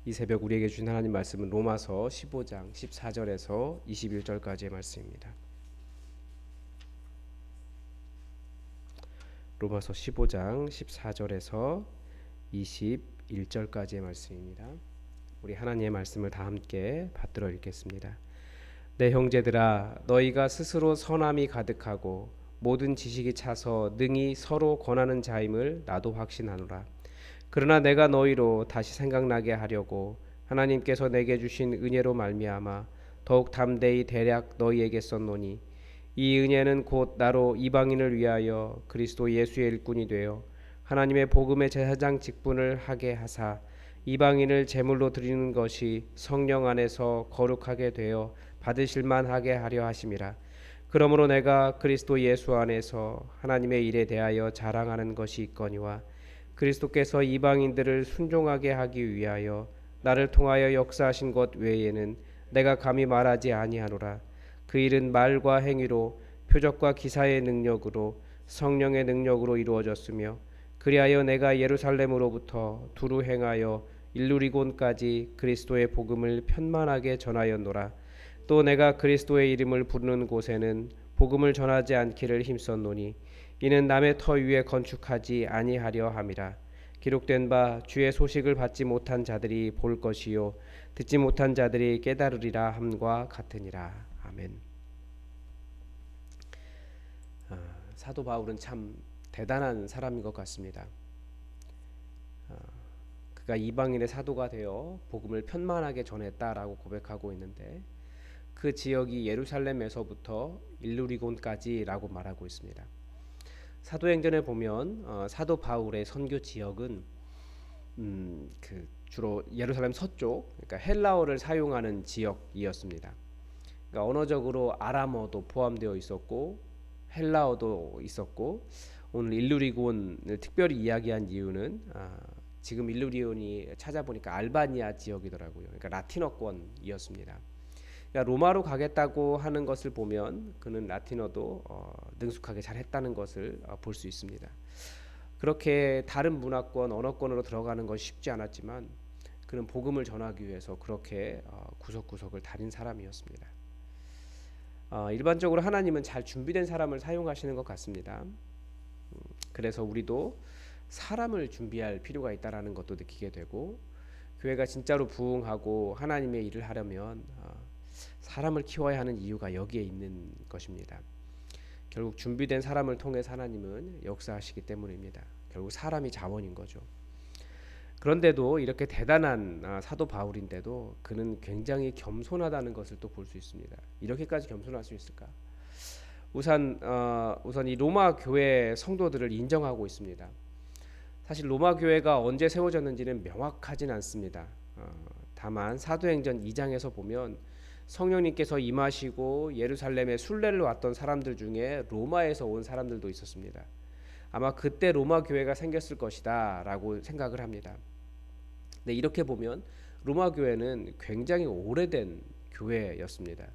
이 새벽 우리에게 주신 하나님 말씀은 로마서 15장 14절에서 21절까지의 말씀입니다. 로마서 15장 14절에서 21절까지의 말씀입니다. 우리 하나님의 말씀을 다 함께 받들어 읽겠습니다. 내 형제들아, 너희가 스스로 선함이 가득하고 모든 지식이 차서 능히 서로 권하는 자임을 나도 확신하노라. 그러나 내가 너희로 다시 생각나게 하려고 하나님께서 내게 주신 은혜로 말미암아 더욱 담대히 대략 너희에게 썼노니, 이 은혜는 곧 나로 이방인을 위하여 그리스도 예수의 일꾼이 되어 하나님의 복음의 제사장 직분을 하게 하사 이방인을 제물로 드리는 것이 성령 안에서 거룩하게 되어 받으실 만하게 하려 하심이라. 그러므로 내가 그리스도 예수 안에서 하나님의 일에 대하여 자랑하는 것이 있거니와, 그리스도께서 이방인들을 순종하게 하기 위하여 나를 통하여 역사하신 것 외에는 내가 감히 말하지 아니하노라. 그 일은 말과 행위로, 표적과 기사의 능력으로, 성령의 능력으로 이루어졌으며, 그리하여 내가 예루살렘으로부터 두루 행하여 일루리곤까지 그리스도의 복음을 편만하게 전하였노라. 또 내가 그리스도의 이름을 부르는 곳에는 복음을 전하지 않기를 힘썼노니, 이는 남의 터 위에 건축하지 아니하려 함이라. 기록된 바 주의 소식을 받지 못한 자들이 볼 것이요 듣지 못한 자들이 깨달으리라 함과 같으니라. 아멘. 사도 바울은 참 대단한 사람인 것 같습니다. 그가 이방인의 사도가 되어 복음을 편만하게 전했다라고 고백하고 있는데, 그 지역이 예루살렘에서부터 일루리곤까지라고 말하고 있습니다. 사도행전에 보면 사도 바울의 선교 지역은 주로 예루살렘 서쪽, 그러니까 헬라어를 사용하는 지역이었습니다. 그러니까 언어적으로 아람어도 포함되어 있었고 헬라어도 있었고, 오늘 일루리곤을 특별히 이야기한 이유는 지금 일루리온이 찾아보니까 알바니아 지역이더라고요. 그러니까 라틴어권이었습니다. 그러니까 로마로 가겠다고 하는 것을 보면 그는 라틴어도 능숙하게 잘했다는 것을 볼 수 있습니다. 그렇게 다른 문화권, 언어권으로 들어가는 것이 쉽지 않았지만 그는 복음을 전하기 위해서 그렇게 구석구석을 다닌 사람이었습니다. 일반적으로 하나님은 잘 준비된 사람을 사용하시는 것 같습니다. 그래서 우리도 사람을 준비할 필요가 있다라는 것도 느끼게 되고, 교회가 진짜로 부흥하고 하나님의 일을 하려면 사람을 키워야 하는 이유가 여기에 있는 것입니다. 결국 준비된 사람을 통해 하나님은 역사하시기 때문입니다. 결국 사람이 자원인 거죠. 그런데도 이렇게 대단한 사도 바울인데도 그는 굉장히 겸손하다는 것을 또 볼 수 있습니다. 이렇게까지 겸손할 수 있을까? 우선 이 로마 교회 성도들을 인정하고 있습니다. 사실 로마 교회가 언제 세워졌는지는 명확하진 않습니다. 다만 사도행전 2장에서 보면 성령님께서 임하시고 예루살렘에 순례를 왔던 사람들 중에 로마에서 온 사람들도 있었습니다. 아마 그때 로마 교회가 생겼을 것이다 라고 생각을 합니다. 네, 이렇게 보면 로마 교회는 굉장히 오래된 교회였습니다.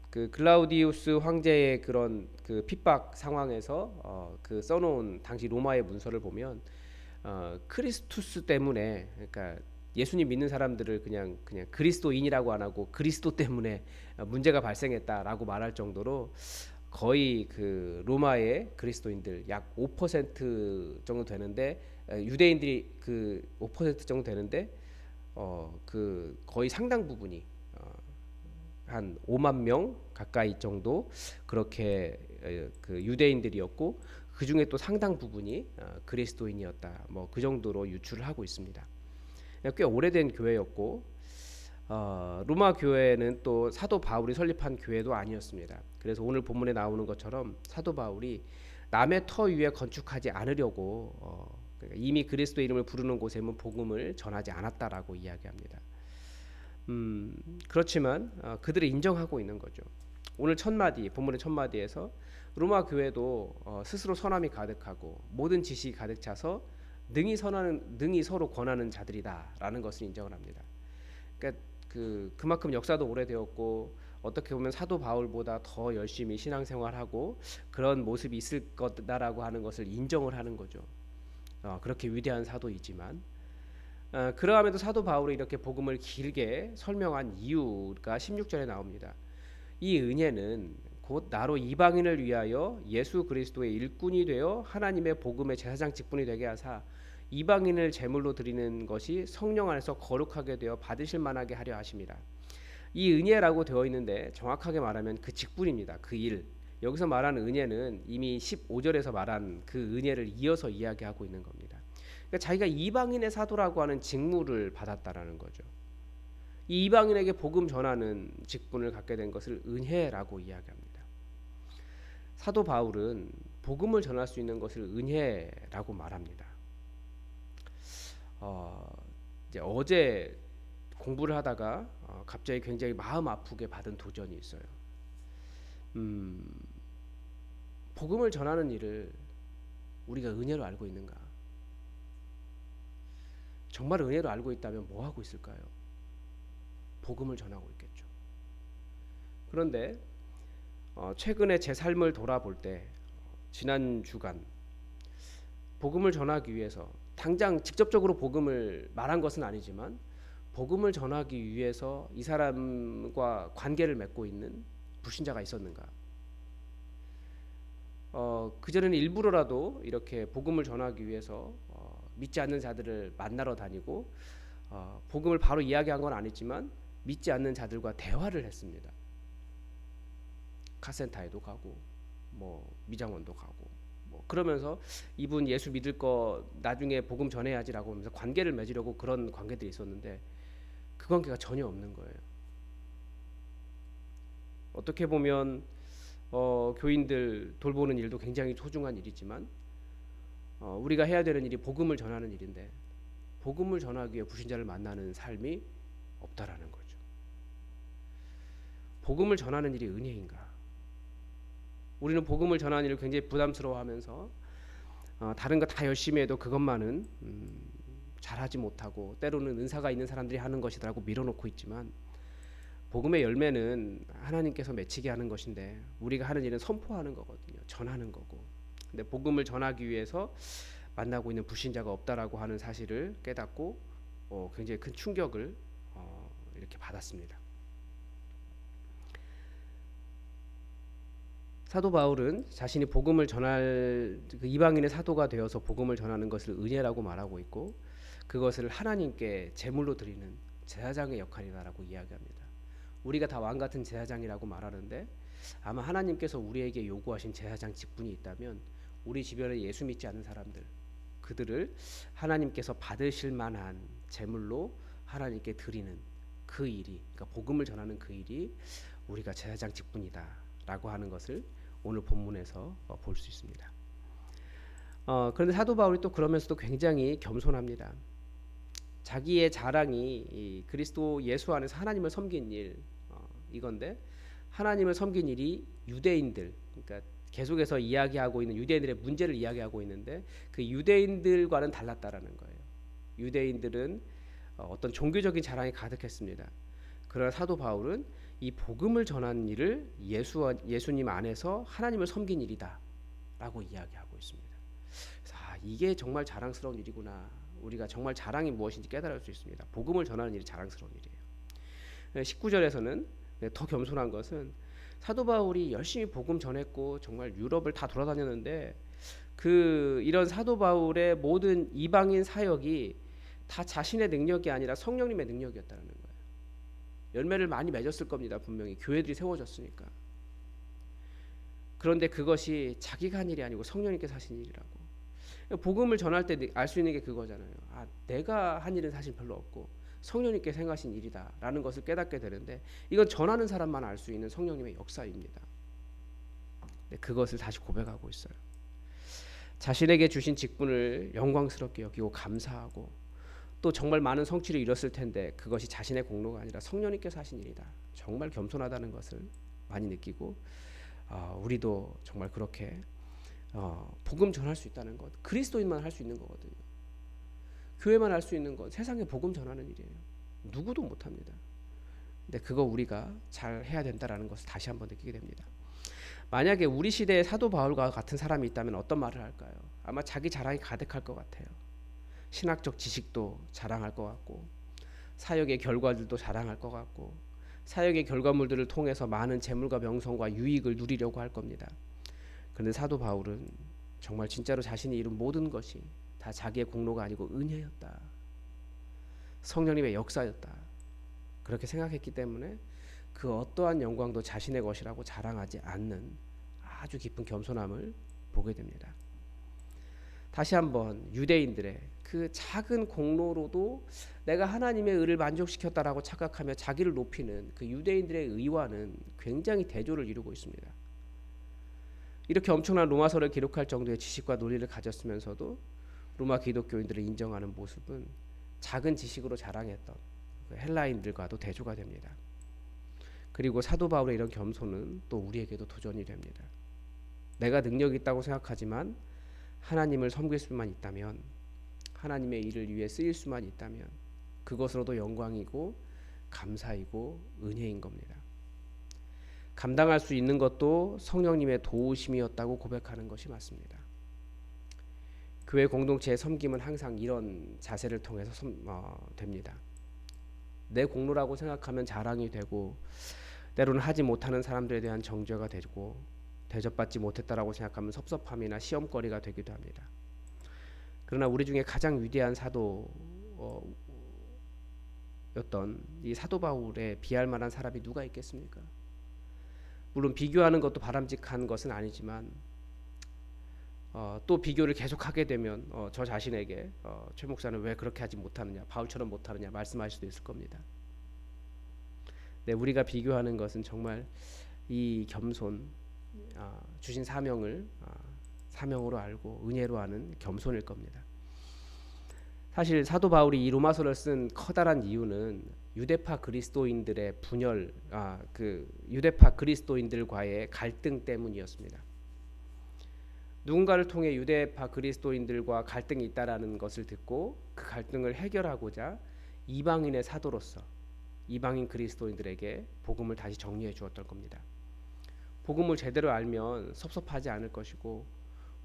그 글라우디우스 황제의 그런 그 핍박 상황에서 그 써놓은 당시 로마의 문서를 보면 크리스투스 때문에, 그러니까 예수님 믿는 사람들을 그냥 그리스도인이라고 안 하고 그리스도 때문에 문제가 발생했다라고 말할 정도로 거의 그 로마의 그리스도인들 약 5% 정도 되는데, 유대인들이 그 5% 정도 되는데 그 거의 상당 부분이 한 5만 명 가까이 정도 그렇게 그 유대인들이었고, 그 중에 또 상당 부분이 그리스도인이었다. 뭐 그 정도로 유추를 하고 있습니다. 꽤 오래된 교회였고, 로마 교회는 또 사도 바울이 설립한 교회도 아니었습니다. 그래서 오늘 본문에 나오는 것처럼 사도 바울이 남의 터 위에 건축하지 않으려고 그러니까 이미 그리스도 이름을 부르는 곳에는 복음을 전하지 않았다라고 이야기합니다. 그렇지만 그들이 인정하고 있는 거죠. 오늘 본문의 첫 마디에서 로마 교회도 스스로 선함이 가득하고 모든 지식이 가득 차서 능히 서로 권하는 자들이다라는 것을 인정을 합니다. 그러니까 그만큼 역사도 오래되었고 어떻게 보면 사도 바울보다 더 열심히 신앙생활하고 그런 모습이 있을 거다라고 하는 것을 인정을 하는 거죠. 그렇게 위대한 사도이지만 그러함에도 사도 바울이 이렇게 복음을 길게 설명한 이유가 16절에 나옵니다. 이 은혜는 곧 나로 이방인을 위하여 예수 그리스도의 일꾼이 되어 하나님의 복음의 제사장 직분이 되게 하사 이방인을 제물로 드리는 것이 성령 안에서 거룩하게 되어 받으실 만하게 하려 하심이라. 이 은혜라고 되어 있는데 정확하게 말하면 그 직분입니다. 그 일. 여기서 말하는 은혜는 이미 15절에서 말한 그 은혜를 이어서 이야기하고 있는 겁니다. 그러니까 자기가 이방인의 사도라고 하는 직무를 받았다라는 거죠. 이 이방인에게 복음 전하는 직분을 갖게 된 것을 은혜라고 이야기합니다. 사도 바울은 복음을 전할 수 있는 것을 은혜라고 말합니다. 이제 어제 공부를 하다가 갑자기 굉장히 마음 아프게 받은 도전이 있어요. 복음을 전하는 일을 우리가 은혜로 알고 있는가? 정말 은혜로 알고 있다면 뭐 하고 있을까요? 복음을 전하고 있겠죠. 그런데 최근에 제 삶을 돌아볼 때 지난 주간 복음을 전하기 위해서 당장 직접적으로 복음을 말한 것은 아니지만 복음을 전하기 위해서 이 사람과 관계를 맺고 있는 불신자가 있었는가? 그전에는 일부러라도 이렇게 복음을 전하기 위해서 믿지 않는 자들을 만나러 다니고 복음을 바로 이야기한 건 아니지만 믿지 않는 자들과 대화를 했습니다. 카센터에도 가고 뭐 미장원도 가고 뭐 그러면서 이분 예수 믿을 거 나중에 복음 전해야지라고 하면서 관계를 맺으려고 그런 관계들이 있었는데 그 관계가 전혀 없는 거예요. 어떻게 보면 교인들 돌보는 일도 굉장히 소중한 일이지만 우리가 해야 되는 일이 복음을 전하는 일인데 복음을 전하기 위해 불신자를 만나는 삶이 없다라는 거죠. 복음을 전하는 일이 은혜인가? 우리는 복음을 전하는 일을 굉장히 부담스러워하면서 다른 거 다 열심히 해도 그것만은 잘하지 못하고 때로는 은사가 있는 사람들이 하는 것이라고 밀어놓고 있지만 복음의 열매는 하나님께서 맺히게 하는 것인데 우리가 하는 일은 선포하는 거거든요. 전하는 거고. 근데 복음을 전하기 위해서 만나고 있는 불신자가 없다라고 하는 사실을 깨닫고 굉장히 큰 충격을 이렇게 받았습니다. 사도 바울은 자신이 복음을 전할 그 이방인의 사도가 되어서 복음을 전하는 것을 은혜라고 말하고 있고 그것을 하나님께 제물로 드리는 제사장의 역할이다라고 이야기합니다. 우리가 다 왕 같은 제사장이라고 말하는데 아마 하나님께서 우리에게 요구하신 제사장 직분이 있다면 우리 주변에 예수 믿지 않는 사람들 그들을 하나님께서 받으실 만한 제물로 하나님께 드리는 그 일이 그러니까 복음을 전하는 그 일이 우리가 제사장 직분이다라고 하는 것을 오늘 본문에서 볼 수 있습니다. 그런데 사도 바울이 또 그러면서도 굉장히 겸손합니다. 자기의 자랑이 이 그리스도 예수 안에서 하나님을 섬긴 일 이건데 하나님을 섬긴 일이 유대인들 그러니까 계속해서 이야기하고 있는 유대인들의 문제를 이야기하고 있는데 그 유대인들과는 달랐다라는 거예요. 유대인들은 어떤 종교적인 자랑이 가득했습니다. 그러나 사도 바울은 이 복음을 전하는 일을 예수님 안에서 하나님을 섬긴 일이다라고 이야기하고 있습니다. 그래서 이게 정말 자랑스러운 일이구나. 우리가 정말 자랑이 무엇인지 깨달을 수 있습니다. 복음을 전하는 일이 자랑스러운 일이에요. 19절에서는 더 겸손한 것은 사도 바울이 열심히 복음 전했고 정말 유럽을 다 돌아다녔는데 이런 사도 바울의 모든 이방인 사역이 다 자신의 능력이 아니라 성령님의 능력이었다는 거예요. 열매를 많이 맺었을 겁니다. 분명히 교회들이 세워졌으니까. 그런데 그것이 자기가 한 일이 아니고 성령님께서 하신 일이라고. 복음을 전할 때 알 수 있는 게 그거잖아요. 내가 한 일은 사실 별로 없고 성령님께서 행하신 일이다라는 것을 깨닫게 되는데 이건 전하는 사람만 알 수 있는 성령님의 역사입니다. 그것을 다시 고백하고 있어요. 자신에게 주신 직분을 영광스럽게 여기고 감사하고 또 정말 많은 성취를 이뤘을 텐데 그것이 자신의 공로가 아니라 성령님께서 하신 일이다. 정말 겸손하다는 것을 많이 느끼고 우리도 정말 그렇게 복음 전할 수 있다는 것 그리스도인만 할 수 있는 거거든요. 교회만 할 수 있는 것 세상에 복음 전하는 일이에요. 누구도 못합니다. 근데 그거 우리가 잘 해야 된다라는 것을 다시 한번 느끼게 됩니다. 만약에 우리 시대에 사도 바울과 같은 사람이 있다면 어떤 말을 할까요? 아마 자기 자랑이 가득할 것 같아요. 신학적 지식도 자랑할 것 같고 사역의 결과들도 자랑할 것 같고 사역의 결과물들을 통해서 많은 재물과 명성과 유익을 누리려고 할 겁니다. 그런데 사도 바울은 정말 진짜로 자신이 이룬 모든 것이 다 자기의 공로가 아니고 은혜였다. 성령님의 역사였다. 그렇게 생각했기 때문에 그 어떠한 영광도 자신의 것이라고 자랑하지 않는 아주 깊은 겸손함을 보게 됩니다. 다시 한번 유대인들의 그 작은 공로로도 내가 하나님의 의를 만족시켰다라고 착각하며 자기를 높이는 그 유대인들의 의와는 굉장히 대조를 이루고 있습니다. 이렇게 엄청난 로마서를 기록할 정도의 지식과 논리를 가졌으면서도 로마 기독교인들을 인정하는 모습은 작은 지식으로 자랑했던 그 헬라인들과도 대조가 됩니다. 그리고 사도 바울의 이런 겸손은 또 우리에게도 도전이 됩니다. 내가 능력이 있다고 생각하지만 하나님을 섬길 수만 있다면, 하나님의 일을 위해 쓰일 수만 있다면 그것으로도 영광이고 감사이고 은혜인 겁니다. 감당할 수 있는 것도 성령님의 도우심이었다고 고백하는 것이 맞습니다. 교회 공동체의 섬김은 항상 이런 자세를 통해서 됩니다. 내 공로라고 생각하면 자랑이 되고 때로는 하지 못하는 사람들에 대한 정죄가 되고 대접받지 못했다라고 생각하면 섭섭함이나 시험거리가 되기도 합니다. 그러나 우리 중에 가장 위대한 사도였던 이 사도 바울에 비할 만한 사람이 누가 있겠습니까? 물론 비교하는 것도 바람직한 것은 아니지만 또 비교를 계속하게 되면 저 자신에게 최 목사는 왜 그렇게 하지 못하느냐, 바울처럼 못하느냐 말씀할 수도 있을 겁니다. 네, 우리가 비교하는 것은 정말 이 겸손, 주신 사명을 사명으로 알고 은혜로 하는 겸손일 겁니다. 사실 사도 바울이 이 로마서를 쓴 커다란 이유는 유대파 그리스도인들의 분열, 그 유대파 그리스도인들과의 갈등 때문이었습니다. 누군가를 통해 유대파 그리스도인들과 갈등이 있다라는 것을 듣고 그 갈등을 해결하고자 이방인의 사도로서 이방인 그리스도인들에게 복음을 다시 정리해 주었던 겁니다. 복음을 제대로 알면 섭섭하지 않을 것이고,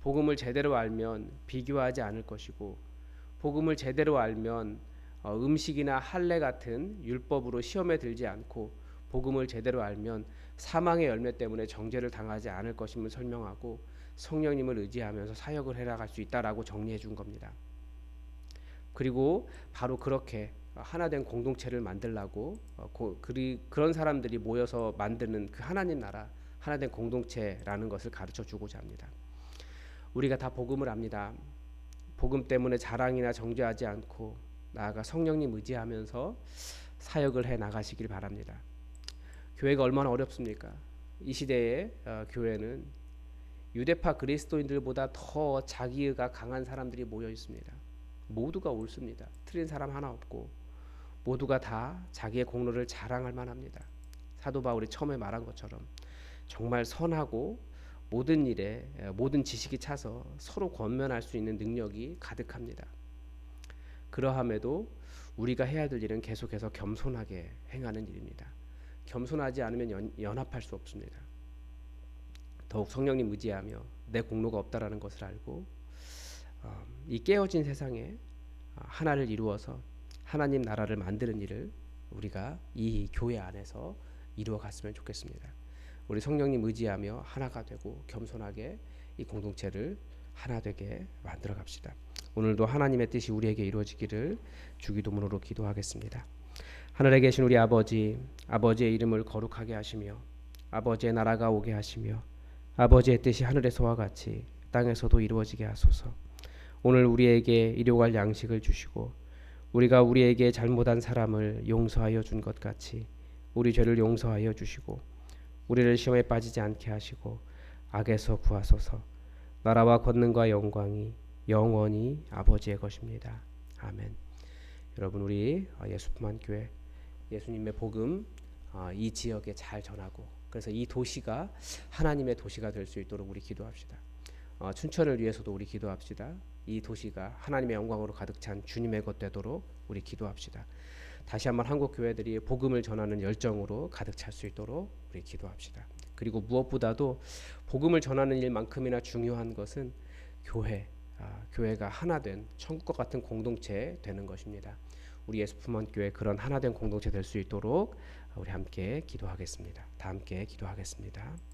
복음을 제대로 알면 비교하지 않을 것이고, 복음을 제대로 알면 음식이나 할례 같은 율법으로 시험에 들지 않고, 복음을 제대로 알면 사망의 열매 때문에 정죄를 당하지 않을 것임을 설명하고 성령님을 의지하면서 사역을 해나갈 수 있다라고 정리해 준 겁니다. 그리고 바로 그렇게 하나된 공동체를 만들라고 그런 사람들이 모여서 만드는 그 하나님 나라, 하나된 공동체라는 것을 가르쳐 주고자 합니다. 우리가 다 복음을 압니다. 복음 때문에 자랑이나 정죄하지 않고 나아가 성령님 의지하면서 사역을 해 나가시길 바랍니다. 교회가 얼마나 어렵습니까? 이 시대의 교회는 유대파 그리스도인들보다 더 자기의가 강한 사람들이 모여 있습니다. 모두가 옳습니다. 틀린 사람 하나 없고 모두가 다 자기의 공로를 자랑할 만합니다. 사도 바울이 처음에 말한 것처럼 정말 선하고 모든 일에 모든 지식이 차서 서로 권면할 수 있는 능력이 가득합니다. 그러함에도 우리가 해야 될 일은 계속해서 겸손하게 행하는 일입니다. 겸손하지 않으면 연합할 수 없습니다. 더욱 성령님 의지하며 내 공로가 없다라는 것을 알고 이 깨어진 세상에 하나를 이루어서 하나님 나라를 만드는 일을 우리가 이 교회 안에서 이루어 갔으면 좋겠습니다. 우리 성령님 의지하며 하나가 되고 겸손하게 이 공동체를 하나 되게 만들어 갑시다. 오늘도 하나님의 뜻이 우리에게 이루어지기를 주기도문으로 기도하겠습니다. 하늘에 계신 우리 아버지, 아버지의 이름을 거룩하게 하시며 아버지의 나라가 오게 하시며 아버지의 뜻이 하늘에서와 같이 땅에서도 이루어지게 하소서. 오늘 우리에게 일용할 양식을 주시고 우리가 우리에게 잘못한 사람을 용서하여 준 것 같이 우리 죄를 용서하여 주시고 우리를 시험에 빠지지 않게 하시고 악에서 구하소서. 나라와 권능과 영광이 영원히 아버지의 것입니다. 아멘. 여러분, 우리 예수품한 교회 예수님의 복음 이 지역에 잘 전하고 그래서 이 도시가 하나님의 도시가 될 수 있도록 우리 기도합시다. 춘천을 위해서도 우리 기도합시다. 이 도시가 하나님의 영광으로 가득 찬 주님의 것 되도록 우리 기도합시다. 다시 한번 한국 교회들이 복음을 전하는 열정으로 가득 찰 수 있도록 우리 기도합시다. 그리고 무엇보다도 복음을 전하는 일만큼이나 중요한 것은 교회, 교회가 하나된 천국과 같은 공동체 되는 것입니다. 우리 예수 품원 교회 그런 하나된 공동체 될 수 있도록 우리 함께 기도하겠습니다. 다 함께 기도하겠습니다.